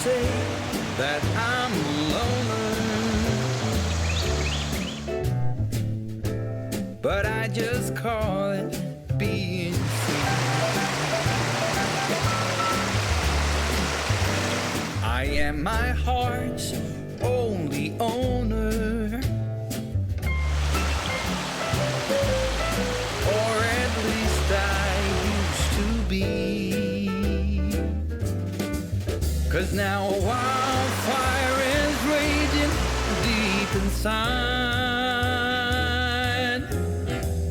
say that I'm lonely, but I just call it being free. I am my heart's only owner, or at least I used to be. 'Cause now a wildfire is raging deep inside,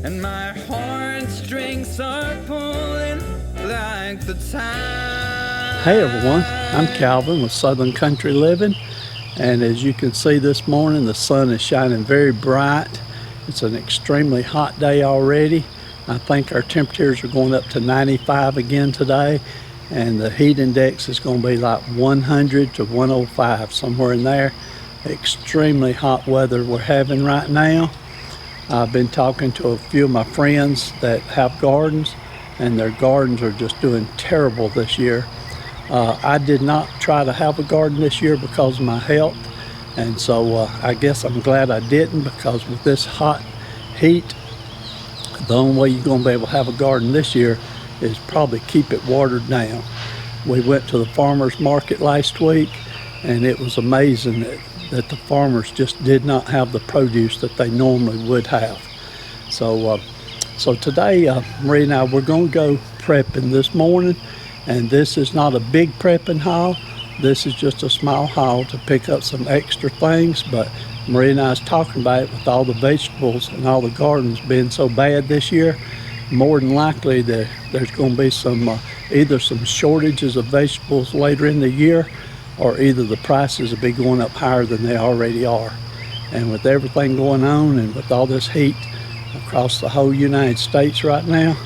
and my heartstrings are pulling like the tide. Hey everyone, I'm Calvin with Southern Country Living, and as you can see this morning, the sun is shining very bright. It's an extremely hot day already. I think our temperatures are going up to 95 again today, and the heat index is going to be like 100 to 105, somewhere in there. Extremely hot weather we're having right now. I've been talking to a few of my friends that have gardens, and their gardens are just doing terrible this year. I did not try to have a garden this year because of my health, and so I guess I'm glad I didn't, because with this hot heat, the only way you're going to be able to have a garden this year is probably keep it watered down. We went to the farmer's market last week, and it was amazing that the farmers just did not have the produce that they normally would have. So today, Marie and I, we're going to go prepping this morning, and this is not a big prepping haul. This is just a small haul to pick up some extra things, but Marie and I was talking about it with all the vegetables and all the gardens being so bad this year. More than likely there's going to be some either some shortages of vegetables later in the year, or either the prices will be going up higher than they already are. And with everything going on and with all this heat across the whole United States right now,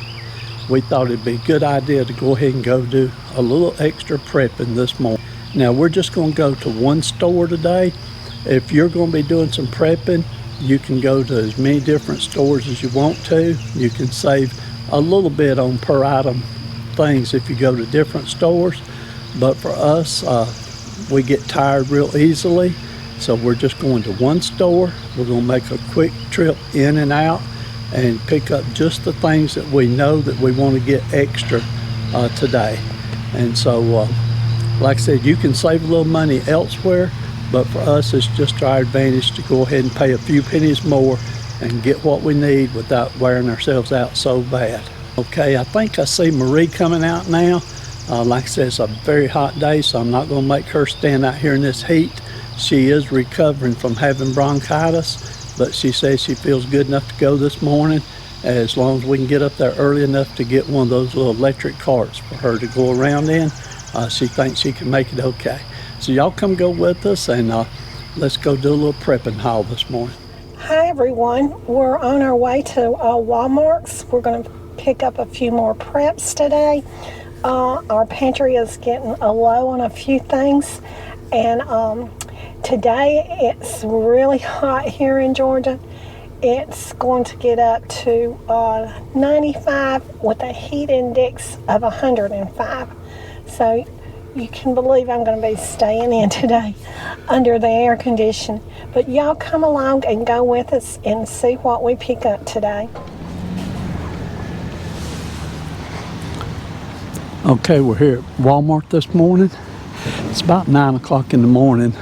we thought it'd be a good idea to go ahead and go do a little extra prepping this morning. Now we're just going to go to one store today. If you're going to be doing some prepping, you can go to as many different stores as you want to. You can save a little bit on per item things if you go to different stores. But for us, we get tired real easily. So we're just going to one store. We're going to make a quick trip in and out and pick up just the things that we know that we want to get extra today. And so, like I said, you can save a little money elsewhere, but for us, it's just our advantage to go ahead and pay a few pennies more and get what we need without wearing ourselves out so bad. Okay, I think I see Marie coming out now. Like I said, it's a very hot day, so I'm not going to make her stand out here in this heat. She is recovering from having bronchitis, but she says she feels good enough to go this morning, as long as we can get up there early enough to get one of those little electric carts for her to go around in. She thinks she can make it okay. So y'all come go with us, and let's go do a little prepping haul this morning. Hi everyone, we're on our way to Walmart's. We're going to pick up a few more preps today. Our pantry is getting a low on a few things, and today it's really hot here in Georgia. It's going to get up to 95 with a heat index of 105. So you can believe I'm going to be staying in today under the air condition. But y'all come along and go with us and see what we pick up today. Okay, we're here at Walmart this morning. It's about 9 o'clock in the morning,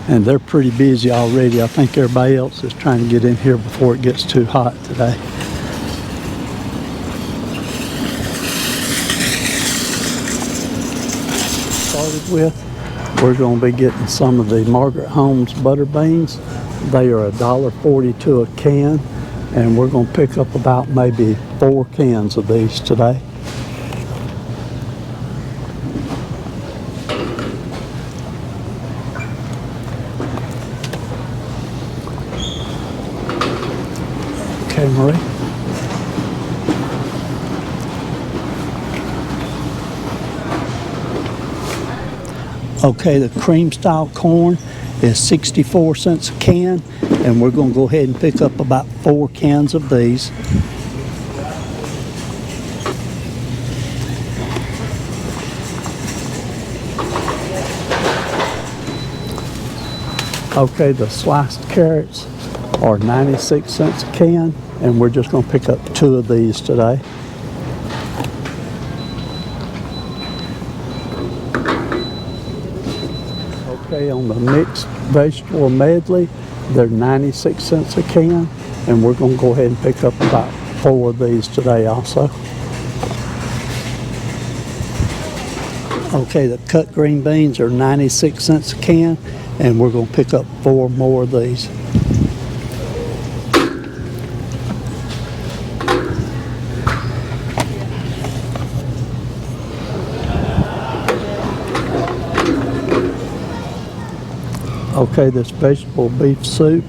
and they're pretty busy already. I think everybody else is trying to get in here before it gets too hot today. Started with, we're going to be getting some of the Margaret Holmes butter beans. They are $1.42 a can, and we're going to pick up about maybe 4 cans of these today. Okay, Marie. Okay, the cream style corn is 64 cents a can, and we're going to go ahead and pick up about 4 cans of these. Okay, the sliced carrots are 96 cents a can, and we're just going to pick up 2 of these today. Okay, on the mixed vegetable medley, they're 96 cents a can, and we're going to go ahead and pick up about 4 of these today also. Okay, the cut green beans are 96 cents a can, and we're going to pick up 4 more of these. Okay, this vegetable beef soup,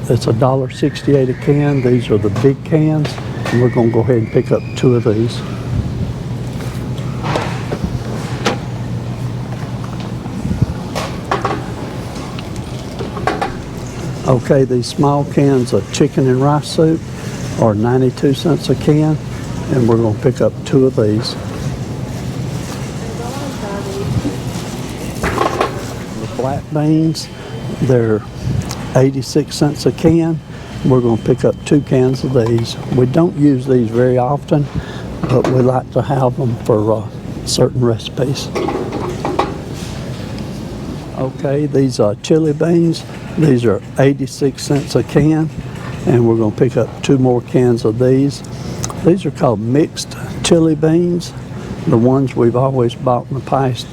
it's $1.68 a can. These are the big cans, and we're going to go ahead and pick up 2 of these. Okay, these small cans of chicken and rice soup are 92 cents a can, and we're going to pick up 2 of these. The black beans, they're 86 cents a can. We're going to pick up 2 cans of these. We don't use these very often, but we like to have them for certain recipes. Okay, these are chili beans. These are 86 cents a can, and we're going to pick up 2 more cans of these. These are called mixed chili beans. The ones we've always bought in the past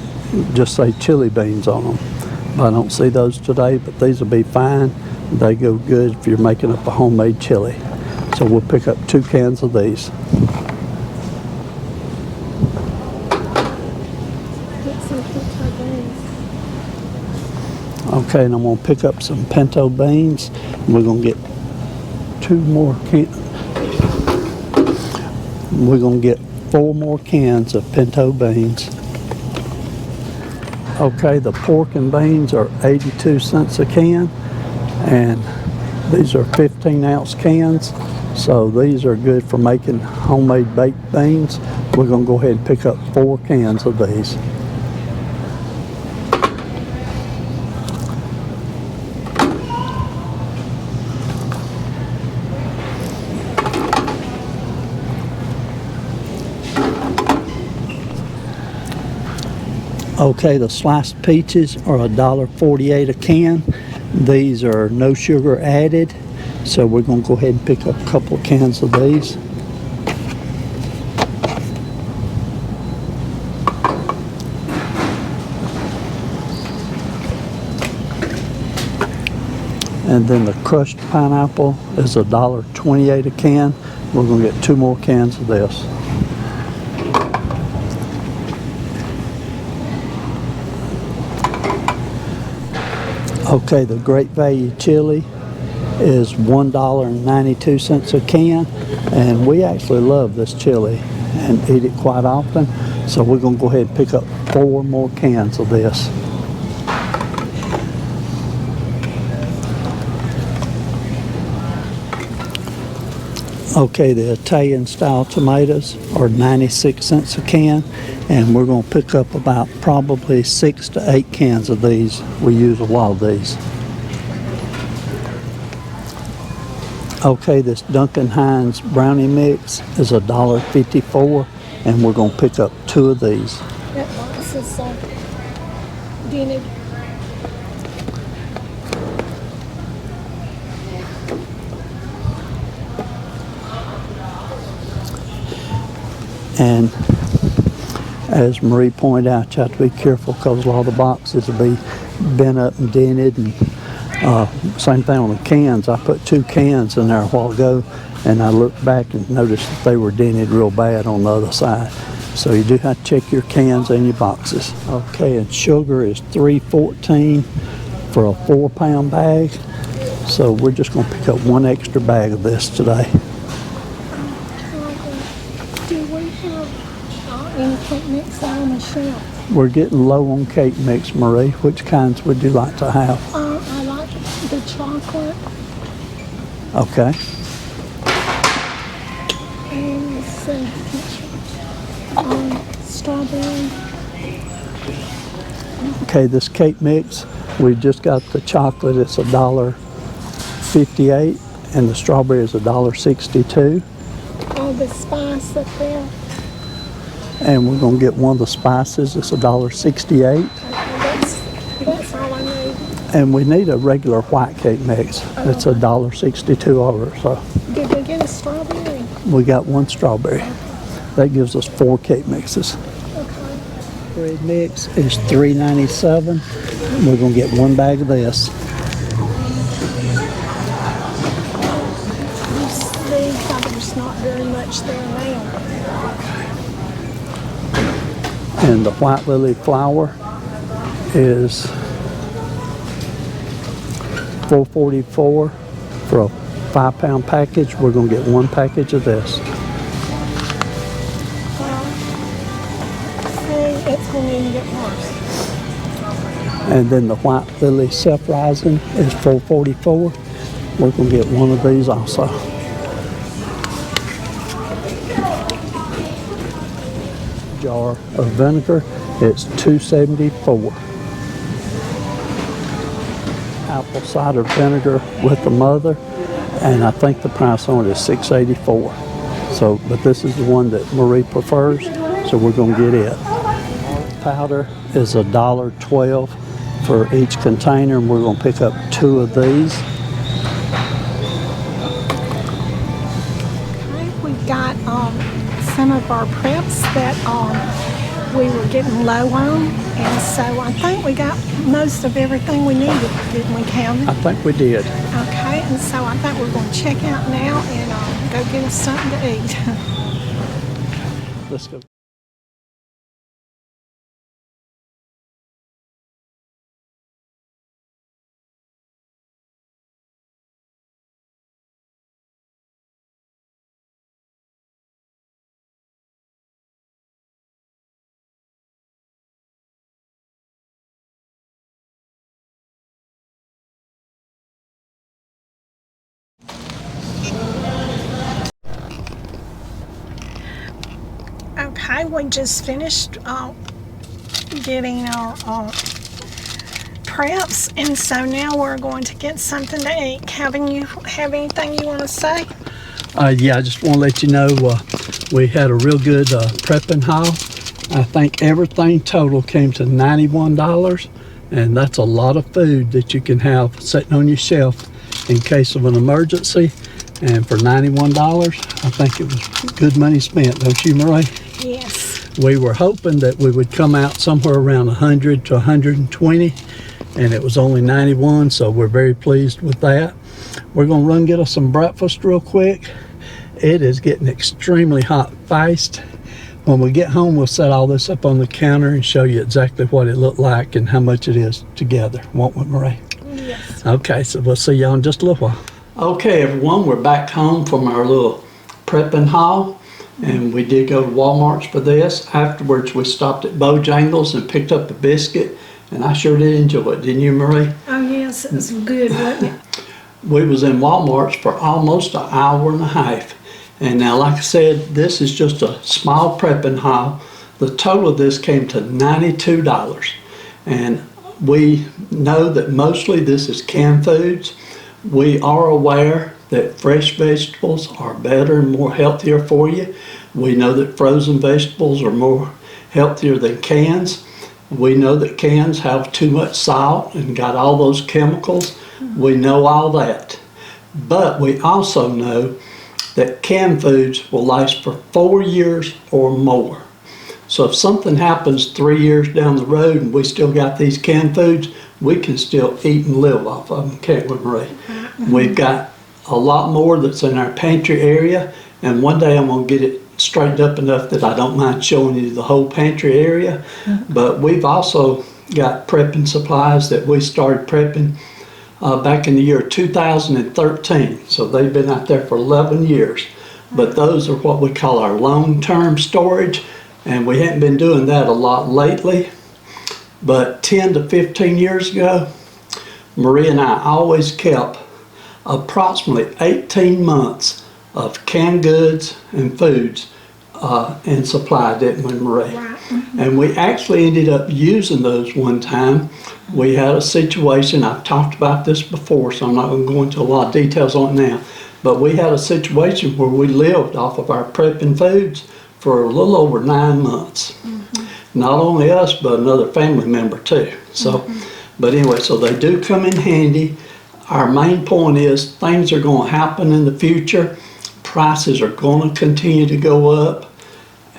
just say chili beans on them. I don't see those today, but these will be fine. They go good if you're making up a homemade chili. So we'll pick up 2 cans of these. Okay, and I'm going to pick up some pinto beans. We're going to get 2 more cans. We're going to get 4 more cans of pinto beans. Okay, the pork and beans are 82 cents a can, and these are 15-ounce cans, so these are good for making homemade baked beans. We're going to go ahead and pick up 4 cans of these. Okay, the sliced peaches are $1.48 a can. These are no sugar added, so we're going to go ahead and pick up a couple of cans of these. And then the crushed pineapple is $1.28 a can. We're going to get 2 more cans of this. Okay, the Great Value chili is $1.92 a can, and we actually love this chili and eat it quite often, so we're going to go ahead and pick up 4 more cans of this. Okay, the Italian style tomatoes are 96 cents a can, and we're going to pick up about probably 6 to 8 cans of these. We use a lot of these. Okay, this Duncan Hines brownie mix is $1.54, and we're going to pick up 2 of these. That box is dented. And as Marie pointed out, you have to be careful because a lot of the boxes will be bent up and dented. And same thing on the cans. I put 2 cans in there a while ago, and I looked back and noticed that they were dented real bad on the other side. So you do have to check your cans and your boxes. Okay, and sugar is $3.14 for a 4-pound bag. So we're just going to pick up 1 extra bag of this today. Do we have any cake mix out on the shelf? We're getting low on cake mix, Marie. Which kinds would you like to have? I like the chocolate. Okay. And let's see. Strawberry. Okay, this cake mix, we just got the chocolate. It's $1.58, and the strawberry is $1.62. Oh, the spice up there. And we're gonna get one of the spices. It's $1.68. That's all I need. And we need a regular white cake mix. It's $1.62 over. So Did we get a strawberry? we got one strawberry. That gives us 4 cake mixes. Okay. Bread mix is $3.97. We're gonna get 1 bag of this. You see how there's not very much there now. And the white lily flour is $4.44 for a 5-pound package. We're gonna get 1 package of this. See, it's going to even get worse. And then the white lily self-rising is $4.44. We're gonna get 1 of these also. Jar of vinegar, it's $2.74. Apple cider vinegar with the mother, and I think the price on it is $6.84. So, but this is the one that Marie prefers, so we're gonna get it. Powder is $1.12 for each container, and we're gonna pick up 2 of these. Okay, we've got some of our preps that we were getting low on, and so I think we got most of everything we needed, didn't we, Calvin? I think we did. Okay, and so I think we're going to check out now and go get us something to eat. Let's go. Okay, we just finished getting our preps, and so now we're going to get something to eat. Calvin, you have anything you want to say? Yeah, I just want to let you know we had a real good prepping haul. I think everything total came to $91, and that's a lot of food that you can have sitting on your shelf in case of an emergency. And for $91, I think it was good money spent, don't you, Marie? Yes. We were hoping that we would come out somewhere around 100 to 120, and it was only 91, so we're very pleased with that. We're gonna run get us some breakfast real quick. It is getting extremely hot fast. When we get home, we'll set all this up on the counter and show you exactly what it looked like and how much it is together. Won't we, Marie? Yes. Okay, so we'll see y'all in just a little while. Okay, everyone, we're back home from our little prepping haul, and we did go to Walmart's for this. Afterwards, we stopped at Bojangles and picked up a biscuit, and I sure did enjoy it, didn't you, Marie? Oh, yes, it was good, wasn't it? We was in Walmart's for almost an hour and a half. And now, like I said, this is just a small prepping haul. The total of this came to $92. And we know that mostly this is canned foods. We are aware that fresh vegetables are better and more healthier for you. We know that frozen vegetables are more healthier than cans. We know that cans have too much salt and got all those chemicals. We know all that. But we also know that canned foods will last for 4 years or more. So if something happens 3 years down the road and we still got these canned foods, we can still eat and live off of them, can't we, Marie? We've got a lot more that's in our pantry area, and one day I'm going to get it straightened up enough that I don't mind showing you the whole pantry area. But we've also got prepping supplies that we started prepping back in the year 2013. So they've been out there for 11 years. But those are what we call our long-term storage, and we haven't been doing that a lot lately. But 10 to 15 years ago, Marie and I always kept approximately 18 months of canned goods and foods in supply, didn't we, Marie? Right. And we actually ended up using those one time. We had a situation, I've talked about this before, so I'm not going to go into a lot of details on it now, but we had a situation where we lived off of our prepping foods for a little over 9 months. Not only us, but another family member too. So, but anyway, so they do come in handy. Our main point is things are going to happen in the future. Prices are going to continue to go up.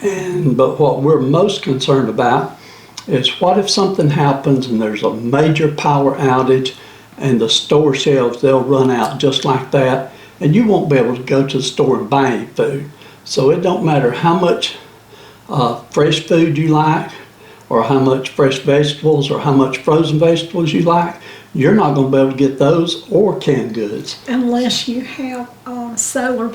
But what we're most concerned about is what if something happens and there's a major power outage and the store shelves, they'll run out just like that, and you won't be able to go to the store and buy any food. So it don't matter how much fresh food you like, or how much fresh vegetables, or how much frozen vegetables you like, you're not going to be able to get those or canned goods. Unless you have solar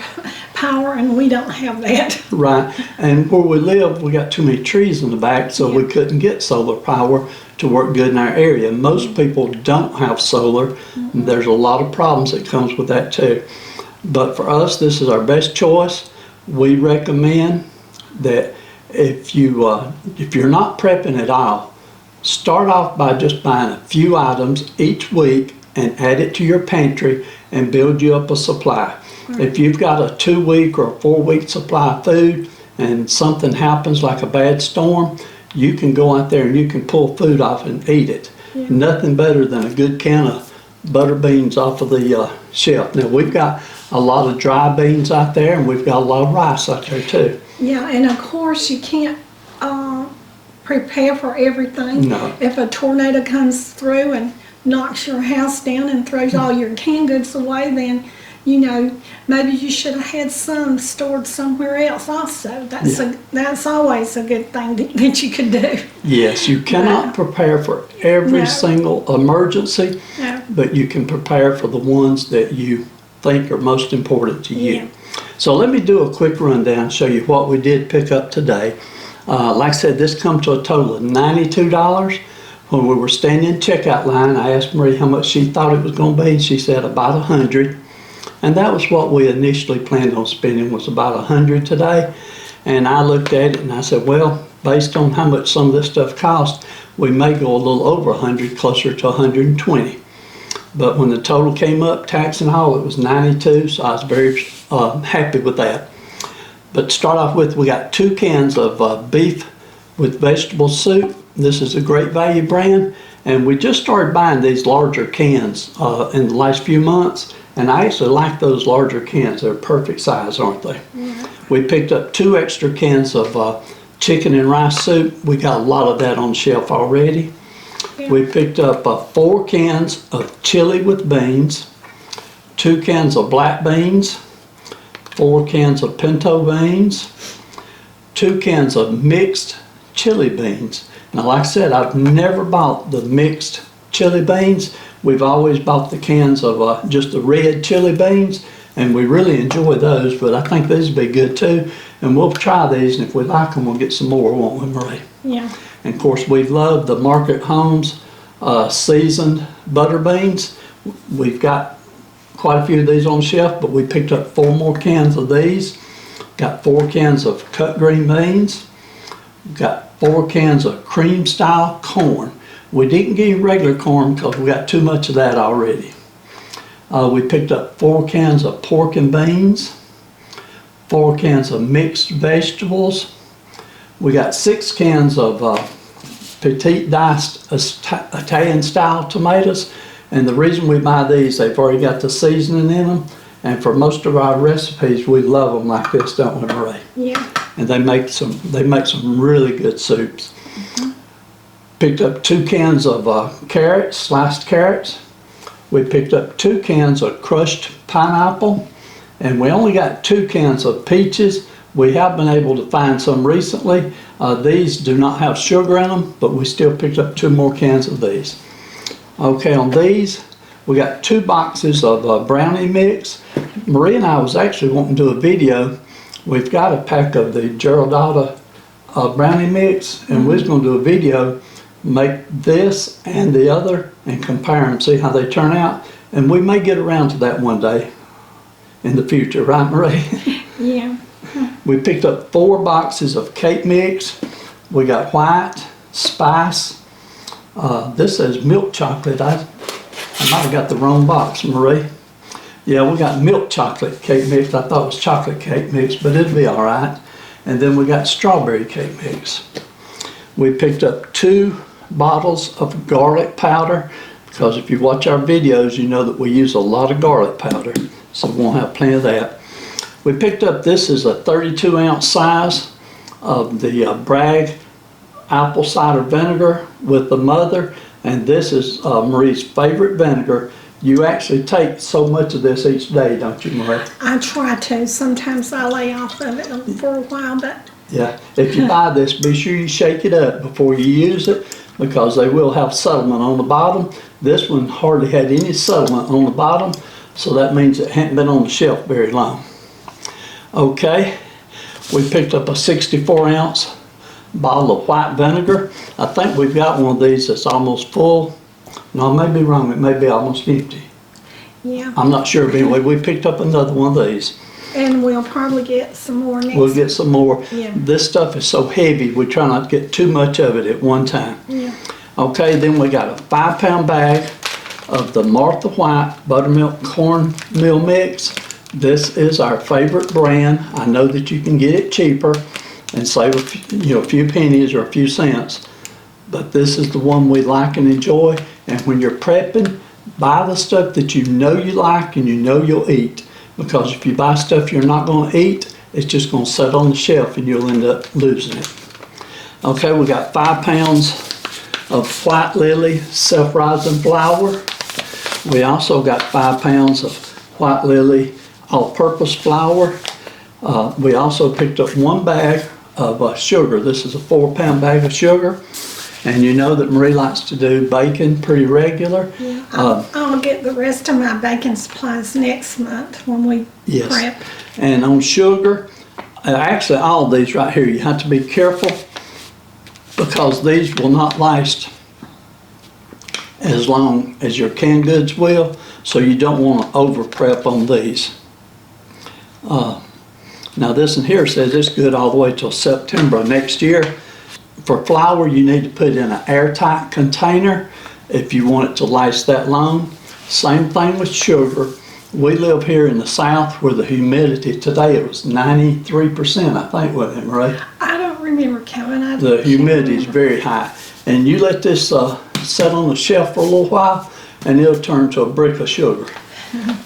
power, and we don't have that. Right, and where we live, we got too many trees in the back, so we couldn't get solar power to work good in our area. Most people don't have solar, and there's a lot of problems that comes with that too. But for us, this is our best choice. We recommend that if you're not prepping at all, start off by just buying a few items each week and add it to your pantry and build you up a supply. If you've got a 2-week or a 4-week supply of food and something happens like a bad storm, you can go out there and you can pull food off and eat it. Nothing better than a good can of butter beans off of the shelf. Now we've got a lot of dry beans out there, and we've got a lot of rice out there too. Yeah, and of course you can't prepare for everything. No. If a tornado comes through and knocks your house down and throws all your canned goods away, then maybe you should have had some stored somewhere else also. That's always a good thing that you could do. Yes, you cannot prepare for every single emergency, but you can prepare for the ones that you think are most important to you. So let me do a quick rundown, show you what we did pick up today. Like I said, this comes to a total of $92. When we were standing in checkout line, I asked Marie how much she thought it was going to be, and she said about $100. And that was what we initially planned on spending, was about $100 today. And I looked at it and I said, well, based on how much some of this stuff costs, we may go a little over $100, closer to $120. But when the total came up, tax and all, it was $92, so I was very happy with that. But to start off with, we got 2 cans of beef with vegetable soup. This is a Great Value brand, and we just started buying these larger cans in the last few months, and I actually like those larger cans. They're perfect size, aren't they? We picked up 2 extra cans of chicken and rice soup. We got a lot of that on the shelf already. We picked up 4 cans of chili with beans, 2 cans of black beans, 4 cans of pinto beans, 2 cans of mixed chili beans. Now, like I said, I've never bought the mixed chili beans. We've always bought the cans of just the red chili beans, and we really enjoy those, but I think these would be good too. And we'll try these, and if we like them, we'll get some more, won't we, Marie? Yeah. And of course, we love the Market Homes seasoned butter beans. We've got quite a few of these on the shelf, but we picked up 4 more cans of these. Got 4 cans of cut green beans. Got 4 cans of cream style corn. We didn't get regular corn because we got too much of that already. We picked up 4 cans of pork and beans, 4 cans of mixed vegetables. We got 6 cans of petite diced Italian style tomatoes. And the reason we buy these, they've already got the seasoning in them. And for most of our recipes, we love them like this, don't we, Marie? Yeah. And they make some really good soups. Picked up 2 cans of carrots, sliced carrots. We picked up 2 cans of crushed pineapple. And we only got 2 cans of peaches. We have been able to find some recently. These do not have sugar in them, but we still picked up 2 more cans of these. Okay, on these, we got 2 boxes of brownie mix. Marie and I was actually wanting to do a video. We've got a pack of the Geraldata brownie mix, and we're going to do a video, make this and the other, and compare them, see how they turn out. And we may get around to that one day in the future, right, Marie? Yeah. We picked up 4 boxes of cake mix, We got white, spice. This is milk chocolate. I might have got the wrong box, Marie. Yeah, we got milk chocolate cake mix. I thought it was chocolate cake mix, but it'll be all right. And then we got strawberry cake mix. We picked up 2 bottles of garlic powder, because if you watch our videos, you know that we use a lot of garlic powder, so we won't have plenty of that. We picked up, this is a 32-ounce size of the Bragg apple cider vinegar with the mother, and this is Marie's favorite vinegar. You actually take so much of this each day, don't you, Marie? I try to. Sometimes I lay off of it for a while, but... Yeah, if you buy this, be sure you shake it up before you use it, because they will have settlement on the bottom. This one hardly had any settlement on the bottom, so that means it hadn't been on the shelf very long. Okay, we picked up a 64-ounce bottle of white vinegar. I think we've got one of these that's almost full. No, I may be wrong, it may be almost empty. Yeah. I'm not sure, but anyway, we picked up another one of these. And we'll probably get some more next. We'll get some more. Yeah. This stuff is so heavy, we try not to get too much of it at one time. Yeah. Okay, then we got a 5-pound bag of the Martha White buttermilk cornmeal mix. This is our favorite brand. I know that you can get it cheaper and save a few pennies or a few cents, but this is the one we like and enjoy. And when you're prepping, buy the stuff that you know you like and you know you'll eat, because if you buy stuff you're not going to eat, it's just going to sit on the shelf and you'll end up losing it. Okay, we got 5 pounds of White Lily self-rising flour. We also got 5 pounds of White Lily all-purpose flour. We also picked up 1 bag of sugar. This is a 4-pound bag of sugar. And you know that Marie likes to do bacon pretty regular. Yeah. I'll get the rest of my baking supplies next month when we prep. And on sugar, actually all of these right here, you have to be careful, because these will not last as long as your canned goods will, so you don't want to over prep on these. Now this in here says it's good all the way till September of next year. For flour, you need to put it in an airtight container if you want it to last that long. Same thing with sugar. We live here in the South where the humidity, today it was 93%, I think, wasn't it, Marie? I don't remember counting. The humidity is very high. And you let this sit on the shelf for a little while and it'll turn to a brick of sugar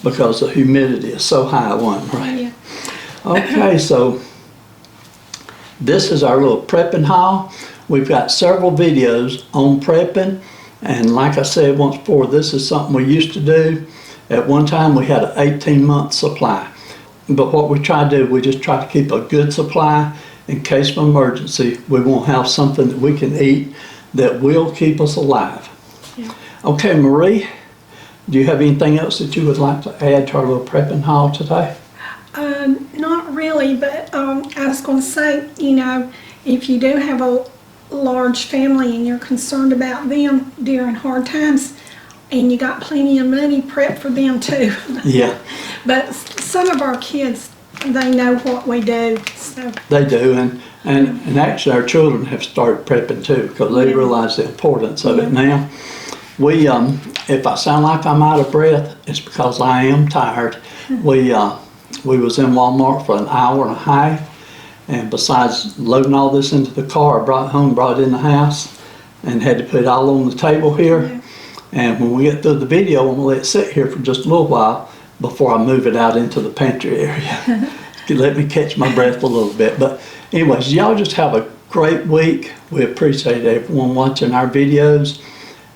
because the humidity is so high, wasn't it, right? Yeah. Okay, so this is our little prepping haul. We've got several videos on prepping, and like I said once before, this is something we used to do. At one time we had an 18-month supply, but what we try to do, we just try to keep a good supply in case of emergency. We won't have something that we can eat that will keep us alive. Yeah. Okay, Marie, do you have anything else that you would like to add to our little prepping haul today? Not really, but I was going to say, you know, if you do have a large family and you're concerned about them during hard times and you got plenty of money, prep for them too. Yeah. But some of our kids, they know what we do. So. They do, and actually our children have started prepping too, because they realize the importance of it now. We, if I sound like I'm out of breath, it's because I am tired. We was in Walmart for an hour and a half, and besides loading all this into the car, I brought it home, brought it in the house, and had to put it all on the table here. Yeah. And when we get through the video, I'm gonna let it sit here for just a little while before I move it out into the pantry area. Let me catch my breath a little bit. But anyways, y'all just have a great week. We appreciate everyone watching our videos,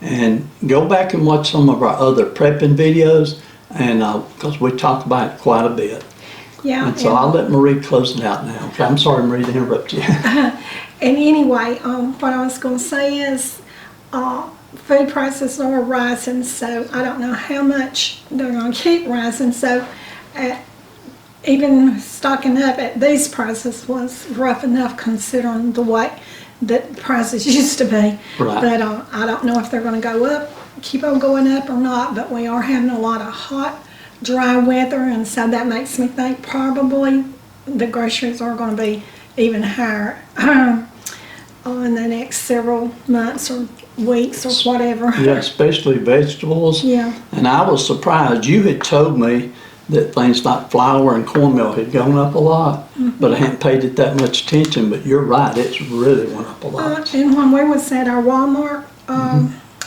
and go back and watch some of our other prepping videos, and because we talk about it quite a bit. Yeah. And so I'll let Marie close it out now. Okay, I'm sorry, Marie, to interrupt you. And anyway, what I was going to say is food prices are rising, so I don't know how much they're going to keep rising. So even stocking up at these prices was rough enough considering the way that prices used to be. Right. But I don't know if they're going to go up, keep on going up or not, but we are having a lot of hot, dry weather, and so that makes me think probably the groceries are going to be even higher. in the next several months or weeks or whatever. Yeah, especially vegetables. Yeah. And I was surprised. You had told me that things like flour and cornmeal had gone up a lot, but I hadn't paid it that much attention. But you're right, it's really went up a lot. And when we was at our Walmart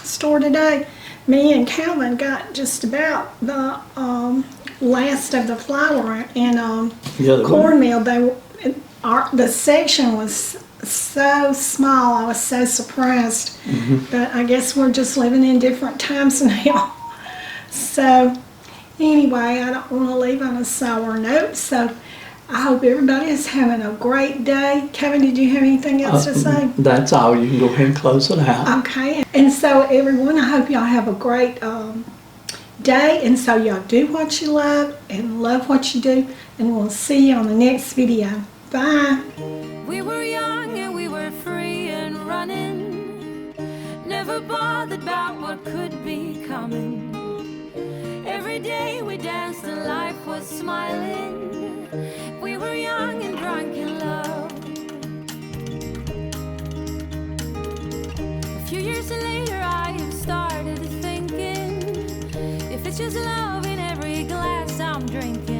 store today, me and Calvin got just about the last of the flour and Yeah, they were. cornmeal. The section was so small. I was so surprised. But I guess we're just living in different times now. So anyway, I don't want to leave on a sour note. So I hope everybody is having a great day. Kevin, did you have anything else to say? That's all. You can go ahead and close it out. Okay. And so everyone, I hope y'all have a great day. And so y'all do what you love and love what you do. And we'll see you on the next video. Bye. We were young and we were free and running, never bothered about what could be coming. Every day we danced and life was smiling. We were young and drunk in love. A few years later I have started thinking, if it's just love in every glass I'm drinking,